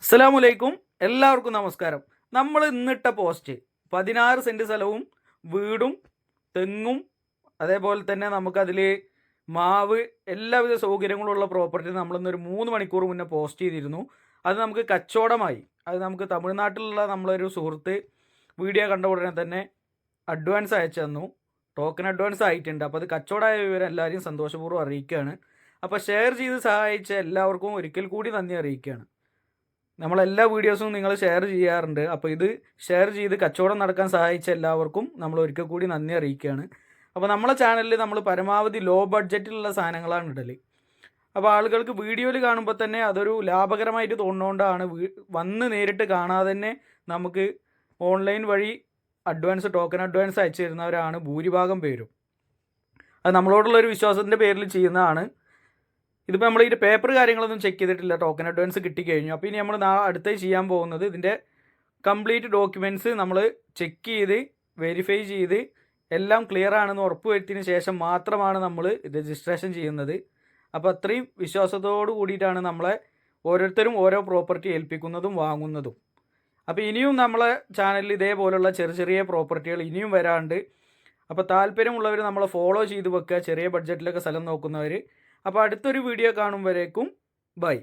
അസ്സലാമലൈക്കും, എല്ലാവർക്കും നമസ്കാരം. നമ്മൾ ഇന്നിട്ട പോസ്റ്റ് 16 സെൻറ്റ് സ്ഥലവും വീടും തെങ്ങും അതേപോലെ തന്നെ നമുക്കതിൽ മാവ് എല്ലാവിധ സൗകര്യങ്ങളുള്ള പ്രോപ്പർട്ടി നമ്മളിന്നൊരു 3 മണിക്കൂർ മുന്നേ പോസ്റ്റ് ചെയ്തിരുന്നു. അത് നമുക്ക് കച്ചവടമായി. അത് നമുക്ക് തമിഴ്നാട്ടിലുള്ള നമ്മളൊരു സുഹൃത്ത് വീഡിയോ കണ്ട ഉടനെ തന്നെ അഡ്വാൻസ് അയച്ചു തന്നു. ടോക്കൺ അഡ്വാൻസ് ആയിട്ടുണ്ട്. അപ്പോൾ അത് കച്ചവടമായ വിവരം എല്ലാവരെയും സന്തോഷപൂർവ്വം അറിയിക്കുകയാണ്. അപ്പോൾ ഷെയർ ചെയ്ത് സഹായിച്ച എല്ലാവർക്കും ഒരിക്കൽ കൂടി നന്ദി അറിയിക്കുകയാണ്. നമ്മളെല്ലാ വീഡിയോസും നിങ്ങൾ ഷെയർ ചെയ്യാറുണ്ട്. അപ്പോൾ ഇത് ഷെയർ ചെയ്ത് കച്ചവടം നടക്കാൻ സഹായിച്ച എല്ലാവർക്കും നമ്മൾ ഒരിക്കൽ കൂടി നന്ദി അറിയിക്കുകയാണ്. അപ്പോൾ നമ്മളെ ചാനലിൽ നമ്മൾ പരമാവധി ലോ ബഡ്ജറ്റിലുള്ള സാധനങ്ങളാണ് ഇടൽ. അപ്പോൾ ആളുകൾക്ക് വീഡിയോയിൽ കാണുമ്പോൾ തന്നെ അതൊരു ലാഭകരമായിട്ട് തോന്നുന്നതുകൊണ്ടാണ് വന്ന് നേരിട്ട് കാണാതെ തന്നെ നമുക്ക് ഓൺലൈൻ വഴി ടോക്കൺ അഡ്വാൻസ് അയച്ചു തരുന്നവരാണ് ഭൂരിഭാഗം പേരും. അത് നമ്മളോടുള്ളൊരു വിശ്വാസത്തിൻ്റെ പേരിൽ ചെയ്യുന്നതാണ്. ഇതിപ്പോൾ നമ്മൾ ഇതിൻ്റെ പേപ്പർ കാര്യങ്ങളൊന്നും ചെക്ക് ചെയ്തിട്ടില്ല. ടോക്കൺ അഡ്വാൻസ് കിട്ടിക്കഴിഞ്ഞു. അപ്പോൾ ഇനി നമ്മൾ അടുത്ത ചെയ്യാൻ പോകുന്നത് ഇതിൻ്റെ കംപ്ലീറ്റ് ഡോക്യുമെൻറ്റ്സ് നമ്മൾ ചെക്ക് ചെയ്ത് വെരിഫൈ ചെയ്ത് എല്ലാം ക്ലിയർ ആണെന്ന് ഉറപ്പ് വരുത്തിയതിന് ശേഷം മാത്രമാണ് നമ്മൾ രജിസ്ട്രേഷൻ ചെയ്യുന്നത്. അപ്പോൾ അത്രയും വിശ്വാസത്തോടു കൂടിയിട്ടാണ് നമ്മളെ ഓരോരുത്തരും ഓരോ പ്രോപ്പർട്ടി ഏൽപ്പിക്കുന്നതും വാങ്ങുന്നതും. അപ്പോൾ ഇനിയും നമ്മളെ ചാനലിൽ ഇതേപോലുള്ള ചെറിയ ചെറിയ പ്രോപ്പർട്ടികൾ ഇനിയും വരാണ്ട്. അപ്പോൾ താല്പര്യമുള്ളവർ നമ്മളെ ഫോളോ ചെയ്ത് വെക്കുക, ചെറിയ ബഡ്ജറ്റിലൊക്കെ സ്ഥലം നോക്കുന്നവർ. അപ്പോൾ അടുത്തൊരു വീഡിയോ കാണും വരേക്കും ബൈ.